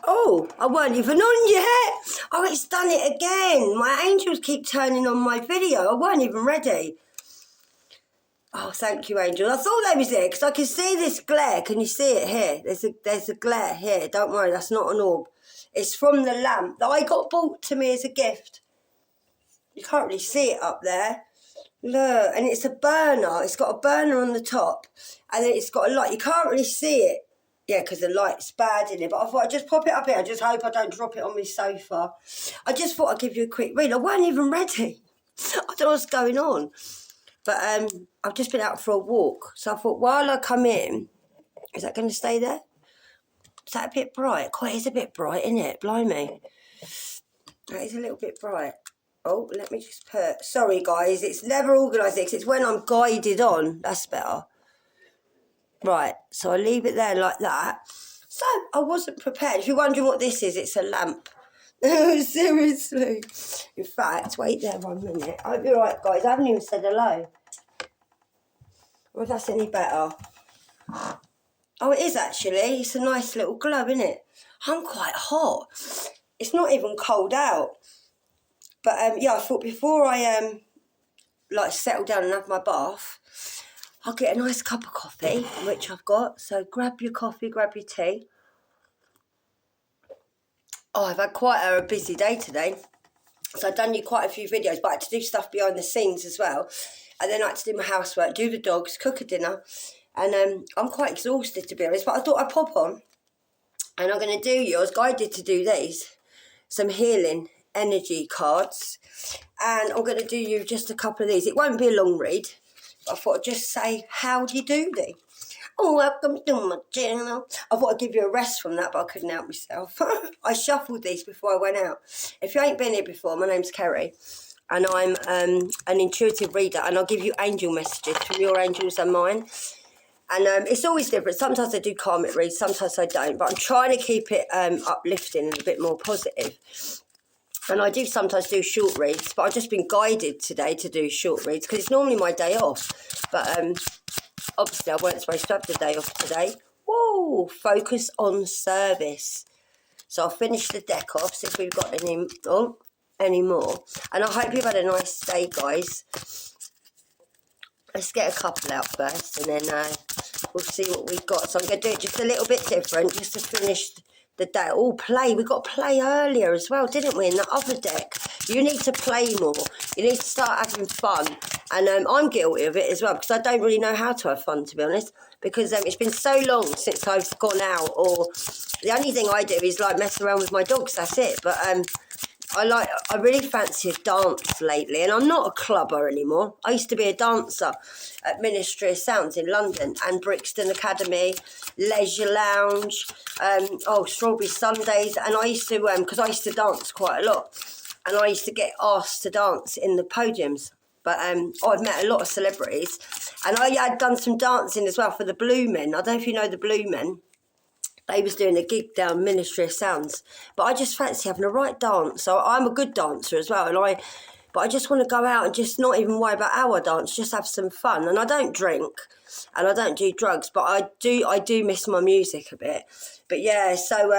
Oh, I weren't even on yet. Oh, it's done it again. My angels keep turning on my video. I weren't even ready. Oh, thank you, angel. I thought they was there because I can see this glare. Can you see it here? There's a glare here. Don't worry, that's not an orb. It's from the lamp that I got bought to me as a gift. You can't really see it up there. Look, and it's a burner. It's got a burner on the top, and then it's got a light. You can't really see it. Yeah, because the light's bad in it. But I thought I'd just pop it up here. I just hope I don't drop it on my sofa. I just thought I'd give you a quick read. I weren't even ready. I don't know what's going on. But I've just been out for a walk. So I thought while I come in, is that going to stay there? Is that a bit bright? Quite is a bit bright, isn't it? Blimey. That is a little bit bright. Oh, let me just put... Sorry, guys. It's never organised. It's when I'm guided on. That's better. Right, so I leave it there like that. So, I wasn't prepared. If you're wondering what this is, it's a lamp. Seriously. In fact, wait there 1 minute. I hope you're right, guys. I haven't even said hello. Well, if that's any better. Oh, it is actually. It's a nice little glow, isn't it? I'm quite hot. It's not even cold out. But, yeah, I thought before I, settle down and have my bath, I'll get a nice cup of coffee, which I've got. So grab your coffee, grab your tea. Oh, I've had quite a busy day today. So I've done quite a few videos, but I had to do stuff behind the scenes as well. And then I had to do my housework, do the dogs, cook a dinner. And I'm quite exhausted, to be honest. But I thought I'd pop on. And I'm going to do yours, guided to do these. Some healing energy cards. And I'm going to do you just a couple of these. It won't be a long read. I thought I'd just say, how do you do these? Oh, welcome to my channel. I thought I'd give you a rest from that, but I couldn't help myself. I shuffled these before I went out. If you ain't been here before, my name's Kerry, and I'm an intuitive reader, and I'll give you angel messages from your angels and mine. And it's always different. Sometimes I do karmic reads, sometimes I don't, but I'm trying to keep it uplifting and a bit more positive. And I do sometimes do short reads, but I've just been guided today to do short reads because it's normally my day off. But obviously I weren't supposed to have the day off today. Whoa, focus on service. So I'll finish the deck off, see if we've got any more. And I hope you've had a nice day, guys. Let's get a couple out first and then we'll see what we've got. So I'm going to do it just a little bit different just to finish the day. Oh, play. We got play earlier as well, didn't we, in the other deck? You need to play more. You need to start having fun. And I'm guilty of it as well because I don't really know how to have fun, to be honest, because it's been so long since I've gone out, or the only thing I do is like mess around with my dogs, that's it. But I really fancy a dance lately, and I'm not a clubber anymore. I used to be a dancer at Ministry of Sounds in London and Brixton Academy, Leisure Lounge, Strawberry Sundays, and I used to, because I used to dance quite a lot, and I used to get asked to dance in the podiums. But I've met a lot of celebrities, and I had done some dancing as well for the Blue Men. I don't know if you know the Blue Men. They was doing a gig down Ministry of Sounds, but I just fancy having a right dance. So I'm a good dancer as well, but I just want to go out and just not even worry about how I dance, just have some fun. And I don't drink, and I don't do drugs, but I do miss my music a bit. But yeah, so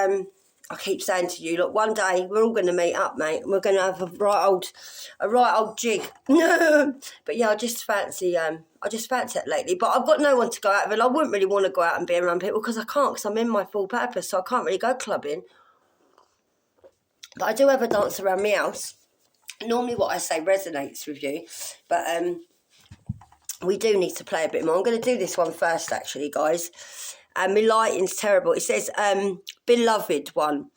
I keep saying to you, look, one day we're all going to meet up, mate, and we're going to have a right old jig. But yeah, I just fancy it lately. But I've got no one to go out with. I wouldn't really want to go out and be around people because I can't, because I'm in my full purpose, so I can't really go clubbing. But I do have a dance around my house. Normally what I say resonates with you, but we do need to play a bit more. I'm going to do this one first, actually, guys. And my lighting's terrible. It says, beloved one,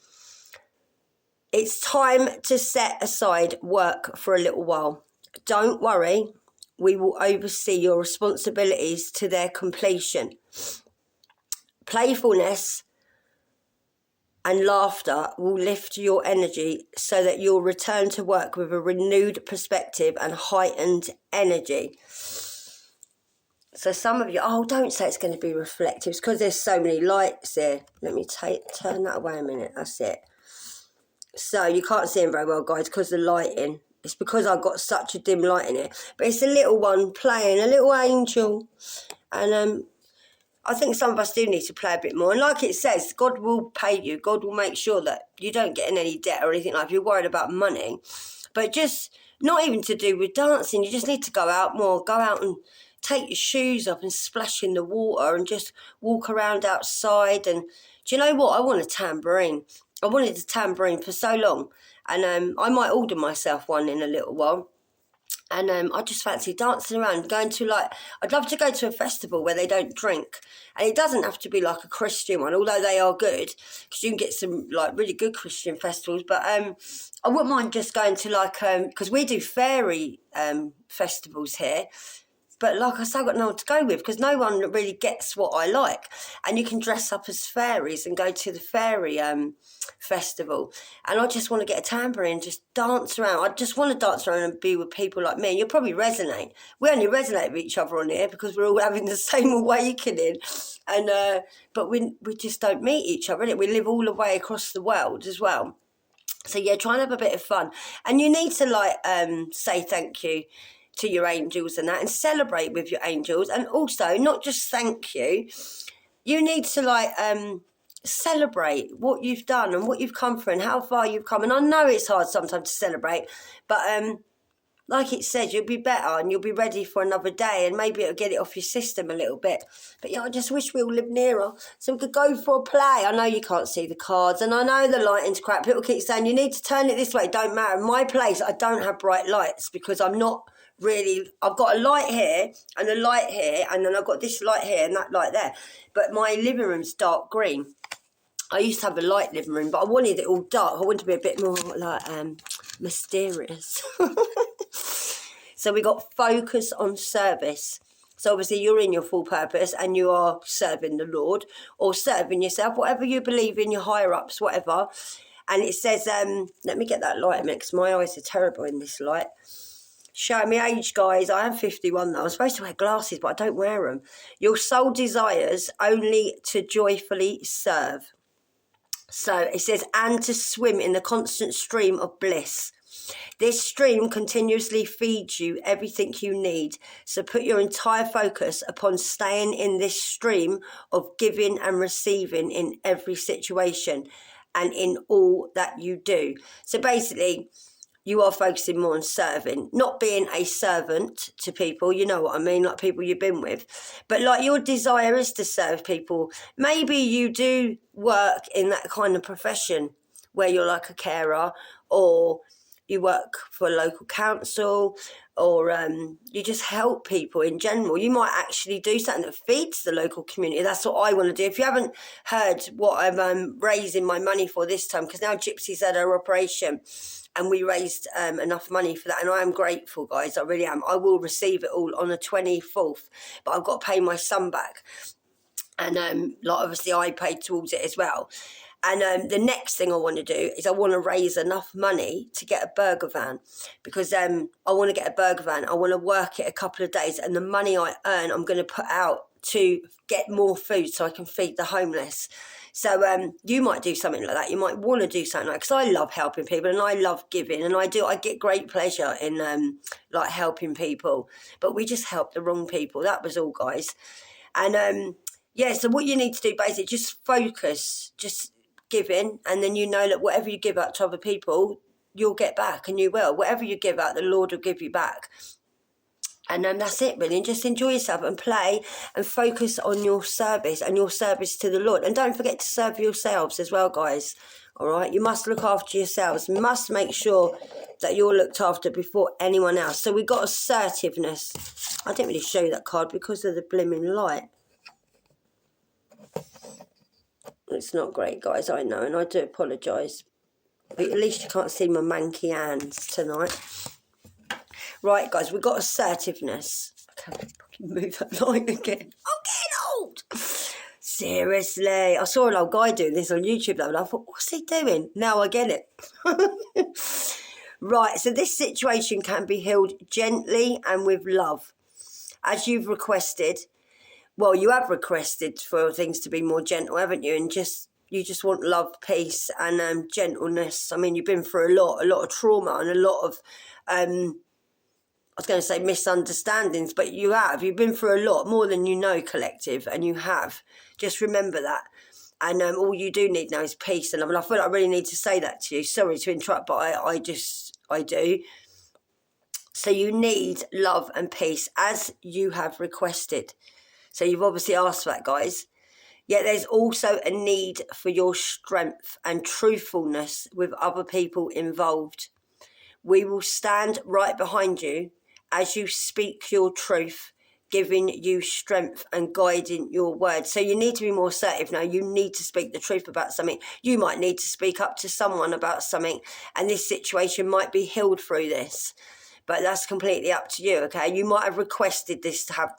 it's time to set aside work for a little while. Don't worry, we will oversee your responsibilities to their completion. Playfulness and laughter will lift your energy so that you'll return to work with a renewed perspective and heightened energy. So some of you, don't say it's going to be reflective. It's because there's so many lights here. Let me turn that away a minute. That's it. So you can't see them very well, guys, because of the lighting. It's because I've got such a dim light in it. But it's a little one playing, a little angel. And I think some of us do need to play a bit more. And like it says, God will pay you. God will make sure that you don't get in any debt or anything like that if you're worried about money. But just not even to do with dancing. You just need to go out more. Go out and take your shoes up and splash in the water and just walk around outside. And do you know what? I want a tambourine. I wanted a tambourine for so long. And I might order myself one in a little while. And I just fancy dancing around, going to I'd love to go to a festival where they don't drink. And it doesn't have to be like a Christian one, although they are good, because you can get some really good Christian festivals. But I wouldn't mind just going to because we do fairy festivals here. But like I said, I've got no one to go with because no one really gets what I like. And you can dress up as fairies and go to the fairy festival. And I just want to get a tambourine and just dance around. I just want to dance around and be with people like me. And you'll probably resonate. We only resonate with each other on here because we're all having the same awakening. And but we just don't meet each other, innit? We live all the way across the world as well. So yeah, try and have a bit of fun. And you need to say thank you to your angels and that, and celebrate with your angels. And also, not just thank you, you need to celebrate what you've done and what you've come through and how far you've come. And I know it's hard sometimes to celebrate, but like it says, you'll be better and you'll be ready for another day, and maybe it'll get it off your system a little bit. But yeah, I just wish we all lived nearer so we could go for a play. I know you can't see the cards, and I know the lighting's crap. People keep saying you need to turn it this way. Don't matter. In my place, I don't have bright lights because I'm not really. I've got a light here and a light here, and then I've got this light here and that light there. But my living room's dark green. I used to have a light living room, but I wanted it all dark. I wanted to be a bit more mysterious. So we got focus on service. So obviously you're in your full purpose and you are serving the Lord or serving yourself, whatever you believe in, your higher ups, whatever. And it says, let me get that light mix. My eyes are terrible in this light. Showing me age, guys. I am 51 though. I'm supposed to wear glasses, but I don't wear them. Your soul desires only to joyfully serve. So it says, and to swim in the constant stream of bliss. This stream continuously feeds you everything you need. So put your entire focus upon staying in this stream of giving and receiving in every situation and in all that you do. So basically, you are focusing more on serving, not being a servant to people, you know what I mean, like people you've been with. But your desire is to serve people. Maybe you do work in that kind of profession where you're like a carer, or you work for a local council, or you just help people in general. You might actually do something that feeds the local community. That's what I want to do. If you haven't heard what I'm raising my money for this time, because now Gypsy's had her operation and we raised enough money for that. And I am grateful, guys. I really am. I will receive it all on the 24th, but I've got to pay my son back. And obviously I paid towards it as well. And the next thing I want to do is I want to raise enough money to get a burger van, because I want to get a burger van. I want to work it a couple of days, and the money I earn I'm going to put out to get more food so I can feed the homeless. So you might do something like that. You might want to do something like, because I love helping people and I love giving, and I get great pleasure in helping people. But we just help the wrong people. That was all, guys. And yeah, so what you need to do basically, just focus, just giving, and then you know that whatever you give out to other people, you'll get back, and you will. Whatever you give out, the Lord will give you back. And that's it, really. And just enjoy yourself and play and focus on your service and your service to the Lord. And don't forget to serve yourselves as well, guys. All right? You must look after yourselves. You must make sure that you're looked after before anyone else. So we got assertiveness. I didn't really show you that card because of the blimmin' light. It's not great, guys, I know, and I do apologise. But at least you can't see my manky hands tonight. Right, guys, we've got assertiveness. I can't move that line again. I'm getting old. Seriously. I saw an old guy doing this on YouTube, though, and I thought, what's he doing? Now I get it. Right, so this situation can be healed gently and with love, as you've requested. Well, you have requested for things to be more gentle, haven't you? And you just want love, peace, and gentleness. I mean, you've been through a lot of trauma and a lot of I was going to say misunderstandings, but you have. You've been through a lot, more than you know, collective, and you have. Just remember that. And all you do need now is peace. And I mean, I feel like I really need to say that to you. Sorry to interrupt, but I do. So you need love and peace, as you have requested. So you've obviously asked for that, guys. Yet there's also a need for your strength and truthfulness with other people involved. We will stand right behind you as you speak your truth, giving you strength and guiding your words. So you need to be more assertive now. You need to speak the truth about something. You might need to speak up to someone about something, and this situation might be healed through this. But that's completely up to you, okay? You might have requested this to have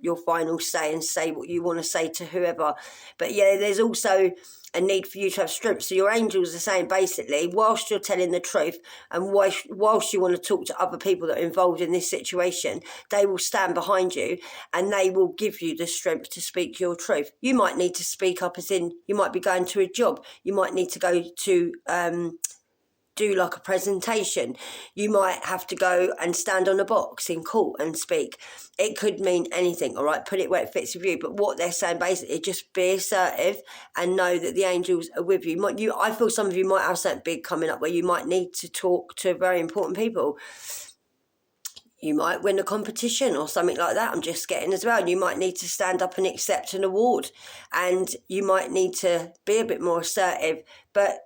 your final say and say what you want to say to whoever. But yeah, there's also a need for you to have strength. So your angels are saying, basically, whilst you're telling the truth and whilst you want to talk to other people that are involved in this situation, they will stand behind you and they will give you the strength to speak your truth. You might need to speak up, as in you might be going to a job. You might need to go to do like a presentation. You might have to go and stand on a box in court and speak. It could mean anything, all right? Put it where it fits with you. But what they're saying basically, just be assertive and know that the angels are with you. I feel some of you might have something big coming up where you might need to talk to very important people. You might win a competition or something like that. I'm just getting as well. You might need to stand up and accept an award, and you might need to be a bit more assertive. But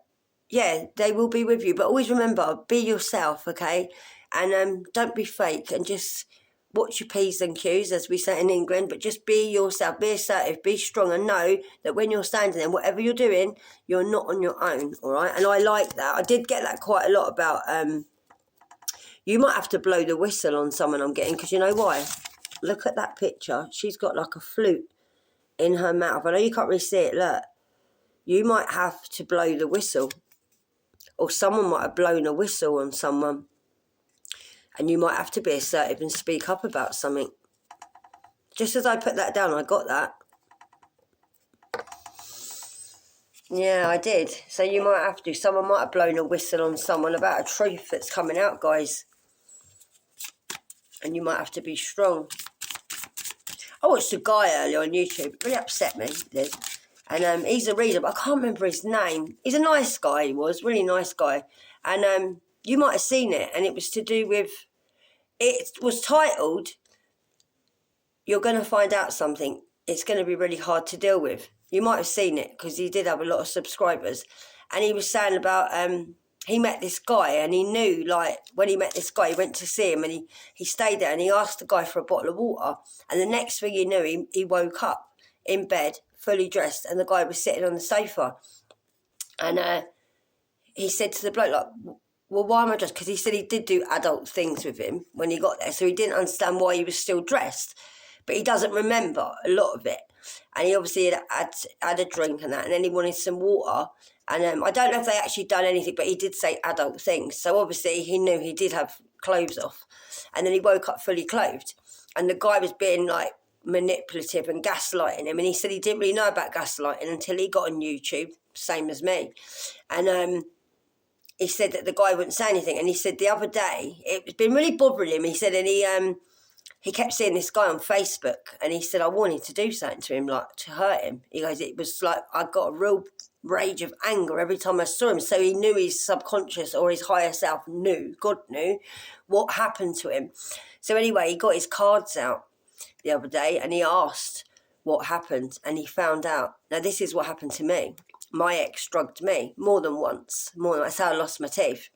yeah, they will be with you. But always remember, be yourself, okay? And don't be fake, and just watch your P's and Q's, as we say in England. But just be yourself, be assertive, be strong, and know that when you're standing there, whatever you're doing, you're not on your own, all right? And I like that. I did get that quite a lot about, you might have to blow the whistle on someone, I'm getting, because you know why? Look at that picture. She's got like a flute in her mouth. I know you can't really see it, look. You might have to blow the whistle. Or someone might have blown a whistle on someone. And you might have to be assertive and speak up about something. Just as I put that down, I got that. Yeah, I did. So you might have to. Someone might have blown a whistle on someone about a truth that's coming out, guys. And you might have to be strong. I watched a guy earlier on YouTube. It really upset me, it did. And he's a reader, but I can't remember his name. He's a nice guy, he was. Really nice guy. And you might have seen it. And it was to do with... It was titled, You're Going to Find Out Something. It's going to be really hard to deal with. You might have seen it, because he did have a lot of subscribers. And he was saying about... he met this guy, and he knew, like, when he met this guy, he went to see him, and he stayed there, and he asked the guy for a bottle of water. And the next thing he knew, he woke up in bed, fully dressed, and the guy was sitting on the sofa. And he said to the bloke, like, well, why am I dressed? Because he said he did do adult things with him when he got there, so he didn't understand why he was still dressed. But he doesn't remember a lot of it. And he obviously had a drink and that, and then he wanted some water. And I don't know if they actually done anything, but he did say adult things. So obviously he knew he did have clothes off. And then he woke up fully clothed. And the guy was being, like, manipulative and gaslighting him. And he said he didn't really know about gaslighting until he got on YouTube, same as me. And he said that the guy wouldn't say anything. And he said the other day, it's been really bothering him. He said, and he kept seeing this guy on Facebook, and he said, I wanted to do something to him, like, to hurt him. He goes, it was like, I got a real rage of anger every time I saw him. So he knew his subconscious, or his higher self knew, God knew, what happened to him. So anyway, he got his cards out the other day, and he asked what happened, and he found out. Now, this is what happened to me. My ex drugged me more than once. That's how I lost my teeth.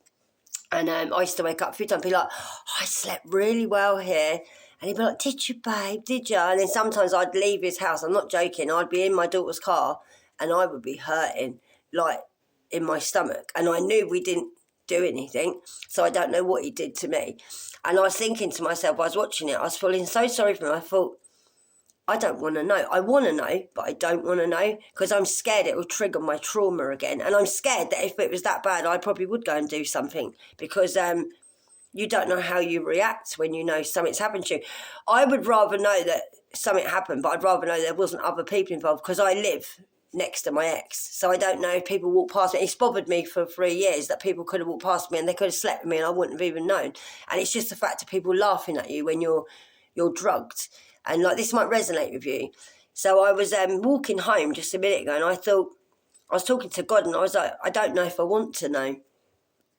And I used to wake up a few times and be like, oh, I slept really well here. And he'd be like, did you, babe? Did you? And then sometimes I'd leave his house. I'm not joking. I'd be in my daughter's car and I would be hurting, like, in my stomach. And I knew we didn't do anything. So I don't know what he did to me. And I was thinking to myself, I was watching it, I was feeling so sorry for him. I thought, I don't want to know. I want to know, but I don't want to know, because I'm scared it will trigger my trauma again. And I'm scared that if it was that bad, I probably would go and do something, because you don't know how you react when you know something's happened to you. I would rather know that something happened, but I'd rather know there wasn't other people involved, because I live next to my ex. So I don't know if people walk past me. It's bothered me for 3 years that people could have walked past me and they could have slept with me and I wouldn't have even known. And it's just the fact of people laughing at you when you're drugged. And like, this might resonate with you. So I was walking home just a minute ago and I thought, I was talking to God and I was like, I don't know if I want to know.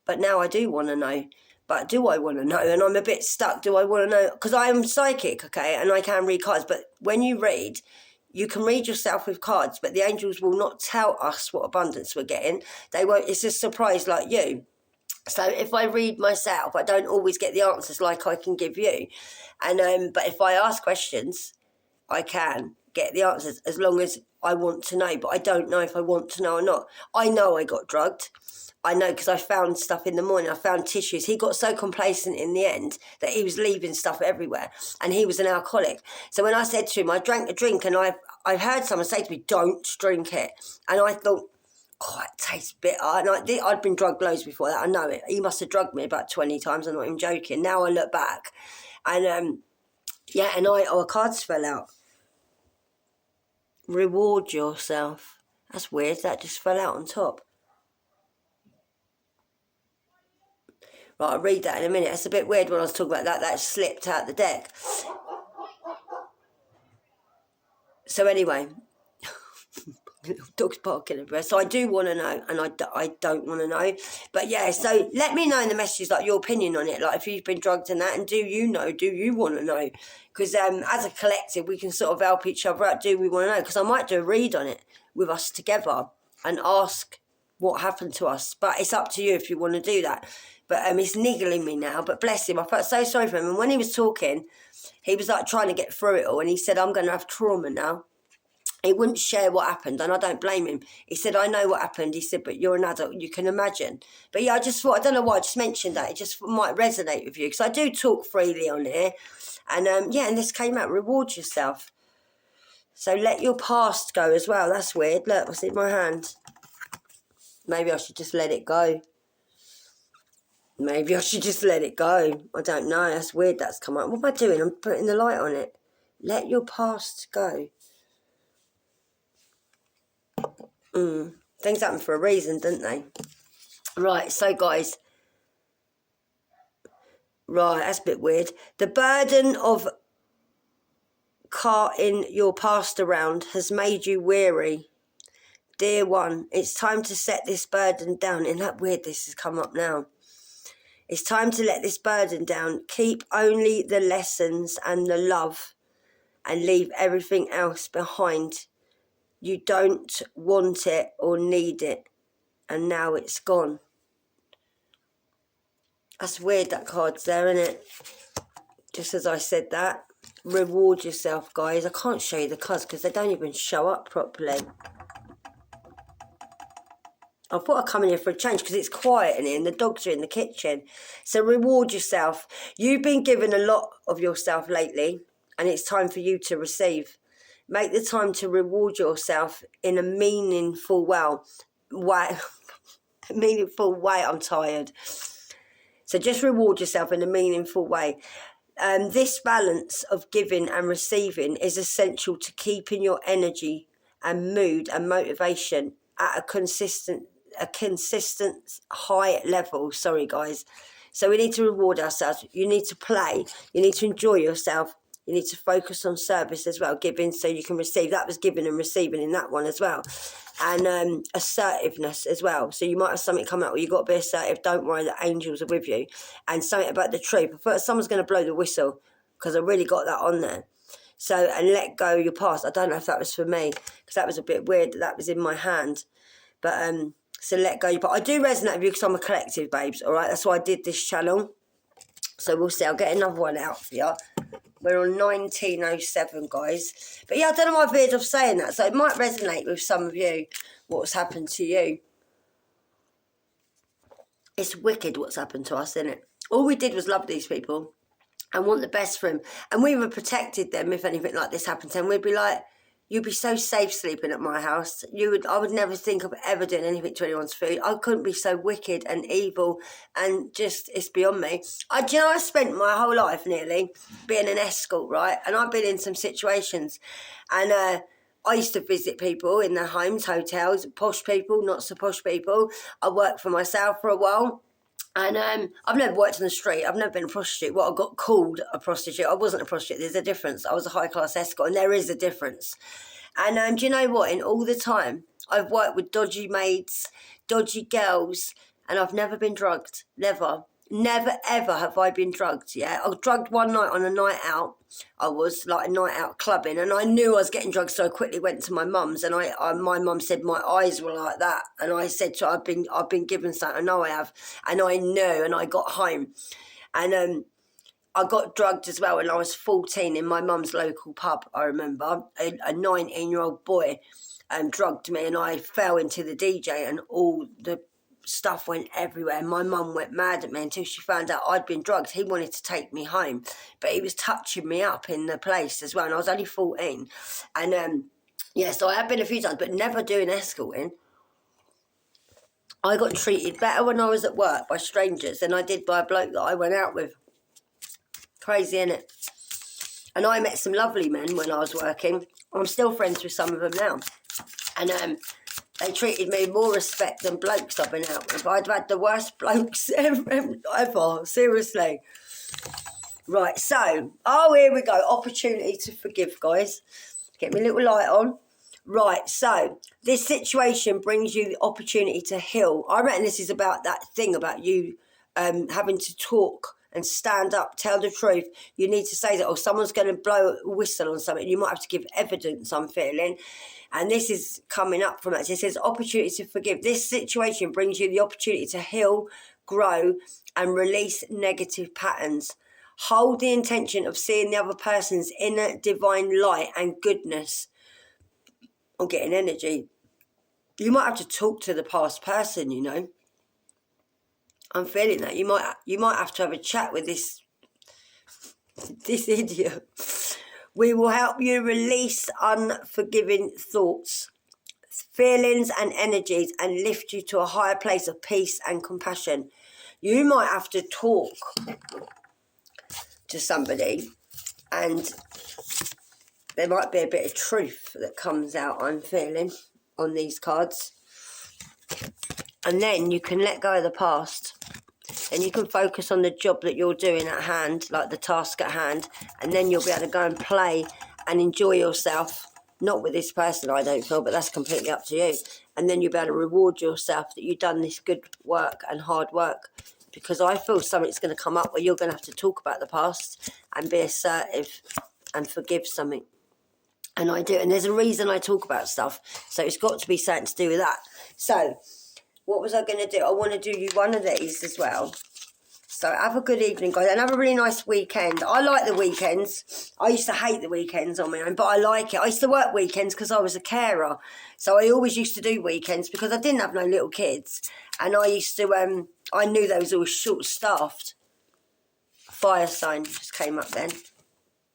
But now I do want to know. But do I want to know? And I'm a bit stuck. Do I want to know? Because I am psychic, okay, and I can read cards. But when you read, you can read yourself with cards, but the angels will not tell us what abundance we're getting. They won't. It's a surprise like you. So if I read myself, I don't always get the answers like I can give you. And but if I ask questions, I can get the answers as long as I want to know. But I don't know if I want to know or not. I know I got drugged. I know because I found stuff in the morning. I found tissues. He got so complacent in the end that he was leaving stuff everywhere. And he was an alcoholic. So when I said to him, I drank a drink and I've heard someone say to me, don't drink it. And I thought, oh, it tastes bitter. And I'd been drugged loads before that. I know it. He must have drugged me about 20 times. I'm not even joking. Now I look back. And yeah, and our cards fell out. Reward yourself. That's weird. That just fell out on top. Right, I'll read that in a minute. It's a bit weird when I was talking about that. That slipped out the deck. So anyway, dog's barking everywhere. So I do want to know, and I don't want to know. But yeah, so let me know in the messages, like, your opinion on it. Like, if you've been drugged and that, and do you know? Do you want to know? Because as a collective, we can sort of help each other out. Do we want to know? Because I might do a read on it with us together and ask what happened to us. But it's up to you if you want to do that. But it's niggling me now. But bless him, I felt so sorry for him. And when he was talking, he was like trying to get through it all. And he said, I'm going to have trauma now. He wouldn't share what happened, and I don't blame him. He said, I know what happened. He said, but you're an adult, you can imagine. But yeah, I just thought, I don't know why I just mentioned that. It just might resonate with you, because I do talk freely on here. And yeah, and this came out, reward yourself. So let your past go as well. That's weird. Look, what's in my hand? Maybe I should just let it go. Maybe I should just let it go. I don't know. That's weird that's come up. What am I doing? I'm putting the light on it. Let your past go. Things happen for a reason, don't they? Right, so guys. Right, that's a bit weird. The burden of carting your past around has made you weary. Dear one, it's time to set this burden down. Isn't that weird this has come up now? It's time to let this burden down. Keep only the lessons and the love and leave everything else behind. You don't want it or need it, and now it's gone. That's weird, that card's there, isn't it? Just as I said that. Reward yourself, guys. I can't show you the cards because they don't even show up properly. I thought I'd come in here for a change because it's quiet in here and the dogs are in the kitchen. So reward yourself. You've been given a lot of yourself lately, and it's time for you to receive. Make the time to reward yourself in a meaningful way. Meaningful way. I'm tired. So just reward yourself in a meaningful way. This balance of giving and receiving is essential to keeping your energy and mood and motivation at a consistent high level. Sorry, guys. So we need to reward ourselves. You need to play. You need to enjoy yourself. You need to focus on service as well, giving so you can receive. That was giving and receiving in that one as well. And assertiveness as well. So you might have something come out where you've got to be assertive. Don't worry, the angels are with you. And something about the truth. I thought someone's going to blow the whistle because I really got that on there. So, and let go of your past. I don't know if that was for me because that was a bit weird that was in my hand. But, so let go. But I do resonate with you because I'm a collective, babes. All right, that's why I did this channel. So we'll see. I'll get another one out for you. We're on 1907, guys. But yeah, I don't know why I've veered off saying that. So it might resonate with some of you, what's happened to you. It's wicked what's happened to us, isn't it? All we did was love these people and want the best for them. And we would have protected them if anything like this happened to them. We'd be like, you'd be so safe sleeping at my house. I would never think of ever doing anything to anyone's food. I couldn't be so wicked and evil and just, it's beyond me. I spent my whole life nearly being an escort, right? And I've been in some situations and I used to visit people in their homes, hotels, posh people, not so posh people. I worked for myself for a while. And I've never worked in the street. I've never been a prostitute. Well, I got called a prostitute. I wasn't a prostitute. There's a difference. I was a high-class escort, and there is a difference. And do you know what? In all the time, I've worked with dodgy maids, dodgy girls, and I've never been drugged. Never. Never, ever have I been drugged, yeah? I was drugged one night on a night out. I was like a night out clubbing, and I knew I was getting drugged, so I quickly went to my mum's, and my mum said my eyes were like that, and I said to her, I've been given something. I know I have, and I knew, and I got home, and I got drugged as well when I was 14 in my mum's local pub. I remember a 19-year-old boy drugged me, and I fell into the DJ, and all the stuff went everywhere. My mum went mad at me until she found out I'd been drugged. He wanted to take me home, but he was touching me up in the place as well, and I was only 14. And yeah, so I have been a few times, but never doing escorting. I got treated better when I was at work by strangers than I did by a bloke that I went out with. Crazy, innit? And I met some lovely men when I was working. I'm still friends with some of them now. And they treated me more respect than blokes I've been out with. I'd had the worst blokes ever, seriously. Right, so, here we go. Opportunity to forgive, guys. Get me a little light on. Right, so, this situation brings you the opportunity to heal. I reckon this is about that thing about you having to talk and stand up, tell the truth. You need to say that, or someone's going to blow a whistle on something. You might have to give evidence, I'm feeling. And this is coming up from it. It says, opportunity to forgive. This situation brings you the opportunity to heal, grow, and release negative patterns. Hold the intention of seeing the other person's inner divine light and goodness. I'm getting energy. You might have to talk to the past person, you know. I'm feeling that. You might have to have a chat with this idiot. We will help you release unforgiving thoughts, feelings and energies, and lift you to a higher place of peace and compassion. You might have to talk to somebody, and there might be a bit of truth that comes out, I'm feeling, on these cards. And then you can let go of the past. And you can focus on the job that you're doing at hand, like the task at hand, and then you'll be able to go and play and enjoy yourself. Not with this person, I don't feel, but that's completely up to you. And then you'll be able to reward yourself that you've done this good work and hard work. Because I feel something's going to come up where you're going to have to talk about the past and be assertive and forgive something. And I do. And there's a reason I talk about stuff. So it's got to be something to do with that. So what was I going to do? I want to do you one of these as well. So have a good evening, guys, and have a really nice weekend. I like the weekends. I used to hate the weekends on my own, but I like it. I used to work weekends because I was a carer. So I always used to do weekends because I didn't have no little kids. And I used to, I knew they was all short-staffed. Fire sign just came up then.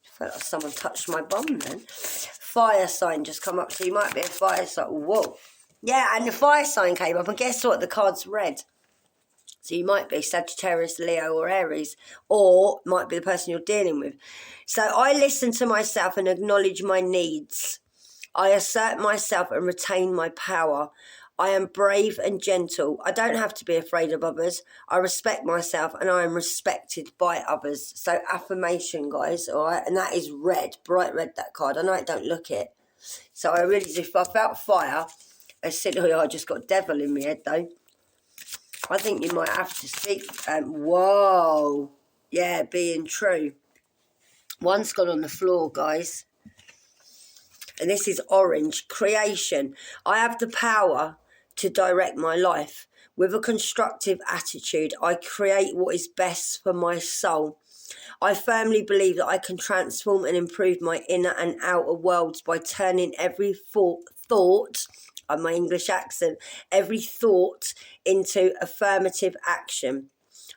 Felt like someone touched my bum then. Fire sign just come up, so you might be a fire sign. Whoa. Yeah, and the fire sign came up, and guess what? The card's red. So you might be Sagittarius, Leo, or Aries, or might be the person you're dealing with. So I listen to myself and acknowledge my needs. I assert myself and retain my power. I am brave and gentle. I don't have to be afraid of others. I respect myself and I am respected by others. So affirmation, guys, all right? And that is red, bright red, that card. I know it don't look it. So I really do. If I felt fire, I said, oh, I just got devil in my head, though. I think you might have to speak. Whoa. Yeah, being true. One's gone on the floor, guys. And this is orange. Creation. I have the power to direct my life. With a constructive attitude, I create what is best for my soul. I firmly believe that I can transform and improve my inner and outer worlds by turning every thought, my English accent, every thought into affirmative action.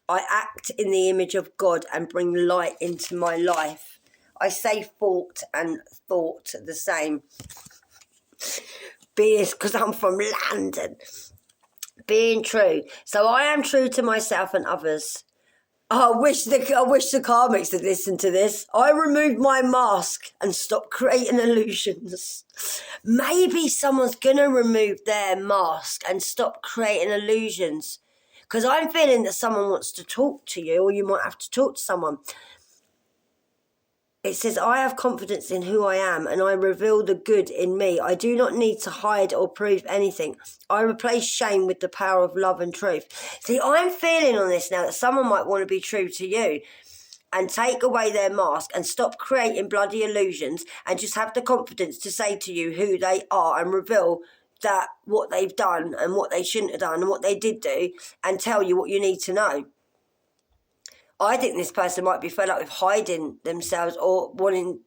I act in the image of God and bring light into my life. I say thought and thought the same. Because I'm from London. Being true. So I am true to myself and others. I wish the karmics had listened to this. I removed my mask and stopped creating illusions. Maybe someone's gonna remove their mask and stop creating illusions. Because I'm feeling that someone wants to talk to you, or you might have to talk to someone. It says, I have confidence in who I am and I reveal the good in me. I do not need to hide or prove anything. I replace shame with the power of love and truth. See, I'm feeling on this now that someone might want to be true to you and take away their mask and stop creating bloody illusions and just have the confidence to say to you who they are and reveal that what they've done and what they shouldn't have done and what they did do and tell you what you need to know. I think this person might be fed up with hiding themselves or wanting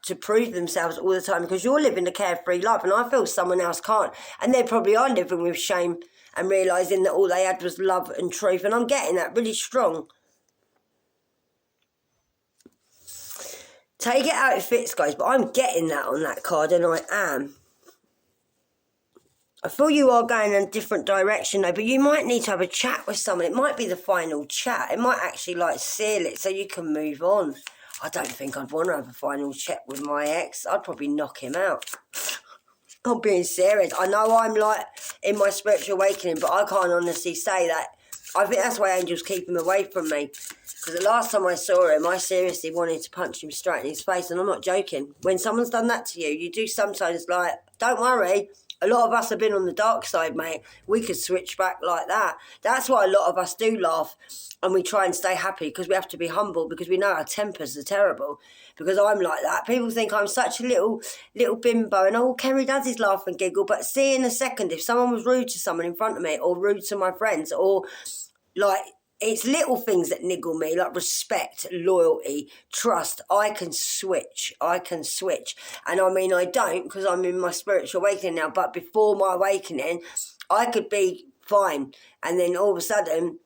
to prove themselves all the time because you're living a carefree life and I feel someone else can't. And they probably are living with shame and realising that all they had was love and truth. And I'm getting that really strong. Take it how it fits, guys, but I'm getting that on that card and I am. I feel you are going in a different direction though, but you might need to have a chat with someone. It might be the final chat. It might actually seal it so you can move on. I don't think I'd want to have a final chat with my ex. I'd probably knock him out. I'm being serious. I know I'm in my spiritual awakening, but I can't honestly say that. I think that's why angels keep him away from me. Because the last time I saw him, I seriously wanted to punch him straight in his face, and I'm not joking. When someone's done that to you, you do sometimes don't worry. A lot of us have been on the dark side, mate. We could switch back like that. That's why a lot of us do laugh and we try and stay happy because we have to be humble because we know our tempers are terrible. Because I'm like that. People think I'm such a little bimbo and Kerry does his laugh and giggle. But see in a second, if someone was rude to someone in front of me or rude to my friends or it's little things that niggle me, like respect, loyalty, trust. I can switch. And I mean, I don't because I'm in my spiritual awakening now. But before my awakening, I could be fine. And then all of a sudden,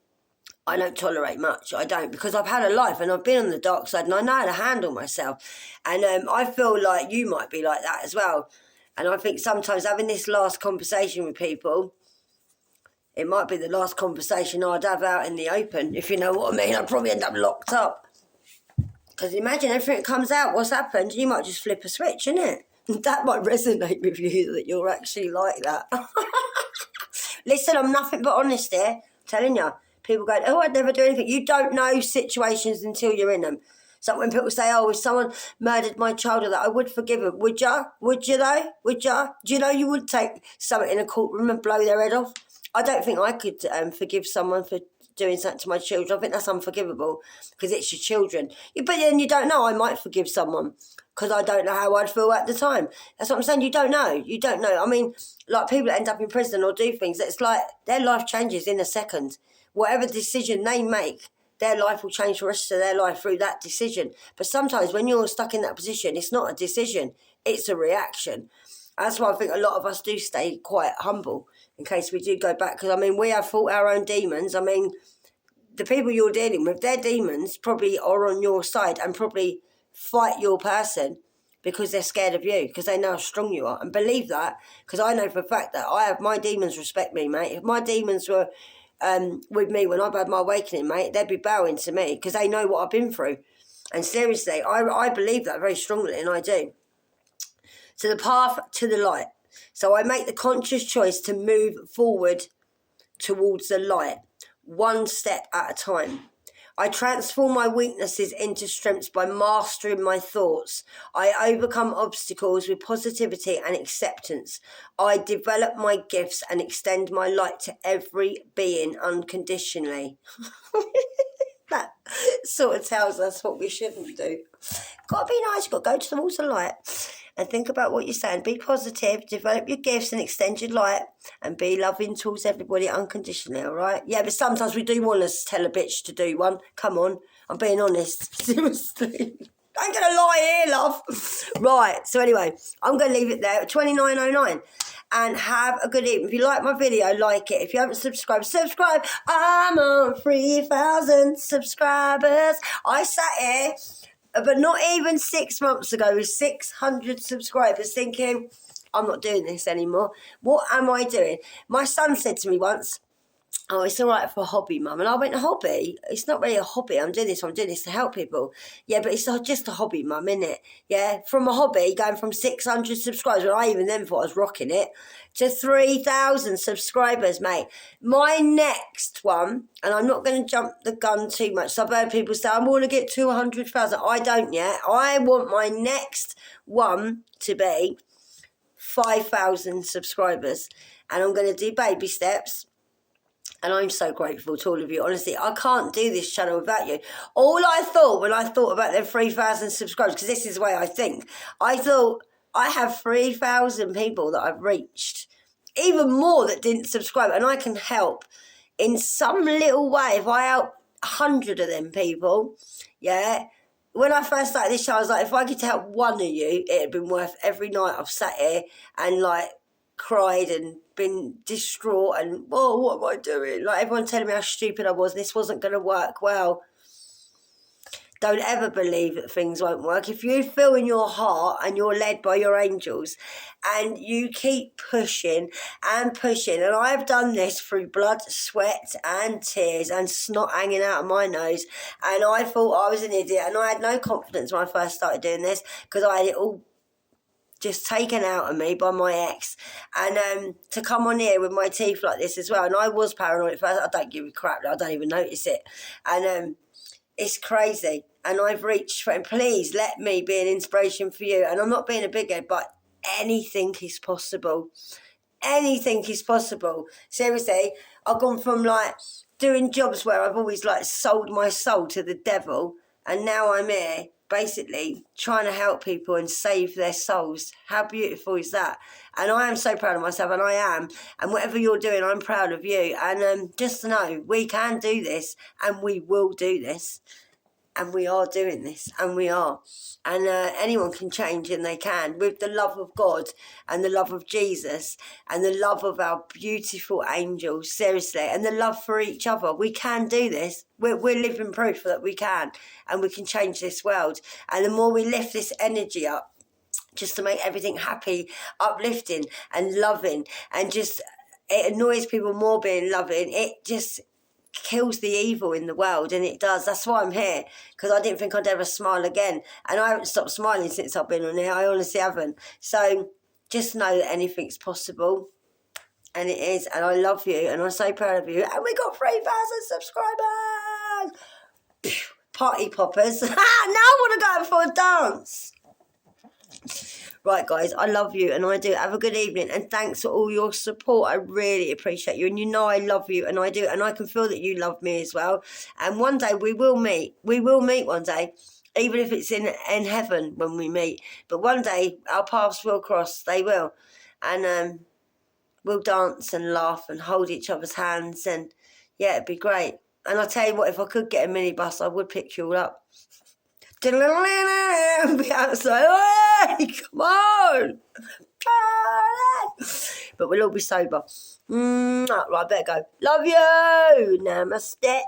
I don't tolerate much. I don't because I've had a life and I've been on the dark side and I know how to handle myself. And I feel like you might be like that as well. And I think sometimes having this last conversation with people, it might be the last conversation I'd have out in the open, if you know what I mean. I'd probably end up locked up. Because imagine everything comes out, what's happened, you might just flip a switch, innit? That might resonate with you, that you're actually like that. Listen, I'm nothing but honest here. I'm telling you. People go, oh, I'd never do anything. You don't know situations until you're in them. So when people say, oh, if someone murdered my child or that, I would forgive them. Would you? Would you though? Would you? Do you know you would take someone in a courtroom and blow their head off? I don't think I could forgive someone for doing something to my children. I think that's unforgivable because it's your children. But then you don't know. I might forgive someone because I don't know how I'd feel at the time. That's what I'm saying. You don't know. You don't know. I mean, like people that end up in prison or do things, it's like their life changes in a second. Whatever decision they make, their life will change the rest of their life through that decision. But sometimes when you're stuck in that position, it's not a decision. It's a reaction. That's why I think a lot of us do stay quite humble in case we do go back. Because, I mean, we have fought our own demons. I mean, the people you're dealing with, their demons probably are on your side and probably fight your person because they're scared of you, because they know how strong you are. And believe that, because I know for a fact that I have my demons respect me, mate. If my demons were with me when I've had my awakening, mate, they'd be bowing to me because they know what I've been through. And seriously, I believe that very strongly, and I do. So the path to the light. So I make the conscious choice to move forward towards the light, one step at a time. I transform my weaknesses into strengths by mastering my thoughts. I overcome obstacles with positivity and acceptance. I develop my gifts and extend my light to every being unconditionally. That sort of tells us what we shouldn't do. Got to be nice, got to go towards the light. And think about what you're saying. Be positive, develop your gifts and extend your light and be loving towards everybody unconditionally, all right? Yeah, but sometimes we do want to tell a bitch to do one. Come on, I'm being honest. Seriously. I ain't going to lie here, love. Right, so anyway, I'm going to leave it there at 29.09. And have a good evening. If you like my video, like it. If you haven't subscribed, subscribe. I'm on 3,000 subscribers. I sat here, but not even 6 months ago, with 600 subscribers, thinking, I'm not doing this anymore. What am I doing? My son said to me once, oh, it's all right for a hobby, Mum. And I went, a hobby? It's not really a hobby. I'm doing this to help people. Yeah, but it's not just a hobby, Mum, isn't it? Yeah, from a hobby, going from 600 subscribers, when I even then thought I was rocking it, to 3,000 subscribers, mate. My next one, and I'm not going to jump the gun too much, so I've heard people say, I want to get 200,000. I don't yet. I want my next one to be 5,000 subscribers. And I'm going to do baby steps. And I'm so grateful to all of you. Honestly, I can't do this channel without you. All I thought when I thought about them 3,000 subscribers, because this is the way I think, I thought I have 3,000 people that I've reached. Even more that didn't subscribe. And I can help in some little way. If I help 100 of them people, yeah. When I first started this show, I was like, if I could help one of you, it had been worth every night I've sat here and like cried and been distraught and, oh, what am I doing? Like everyone telling me how stupid I was and this wasn't going to work. Well, don't ever believe that things won't work. If you feel in your heart and you're led by your angels and you keep pushing and pushing, and I've done this through blood, sweat and tears and snot hanging out of my nose, and I thought I was an idiot and I had no confidence when I first started doing this because I had it all just taken out of me by my ex, and to come on here with my teeth like this as well, and I was paranoid at first. I don't give a crap, I don't even notice it, and it's crazy, and I've reached for it. Please let me be an inspiration for you, and I'm not being a big head, but anything is possible. Anything is possible. Seriously, I've gone from like doing jobs where I've always like sold my soul to the devil, and now I'm here basically trying to help people and save their souls. How beautiful is that? And I am so proud of myself, and I am. And whatever you're doing, I'm proud of you. And just to know, we can do this, and we will do this. And we are doing this, and we are. And anyone can change, and they can, with the love of God and the love of Jesus and the love of our beautiful angels, seriously, and the love for each other. We can do this. We're living proof that we can, and we can change this world. And the more we lift this energy up, just to make everything happy, uplifting and loving, and just, it annoys people more being loving, it just kills the evil in the world, and it does. That's why I'm here, because I didn't think I'd ever smile again, and I haven't stopped smiling since I've been on here. I honestly haven't. So just know that anything's possible, and it is, and I love you, and I'm so proud of you, and we got 3,000 subscribers. Party poppers. Now I want to go out for a dance. Right, guys, I love you, and I do. Have a good evening, and thanks for all your support. I really appreciate you, and you know I love you, and I do, and I can feel that you love me as well. And one day we will meet. We will meet one day, even if it's in heaven when we meet. But one day our paths will cross. They will, and we'll dance and laugh and hold each other's hands, and yeah, it'd be great. And I tell you what, if I could get a minibus, I would pick you all up. Be outside, hey, come on. But we'll all be sober. Right, I better go. Love you. Namaste.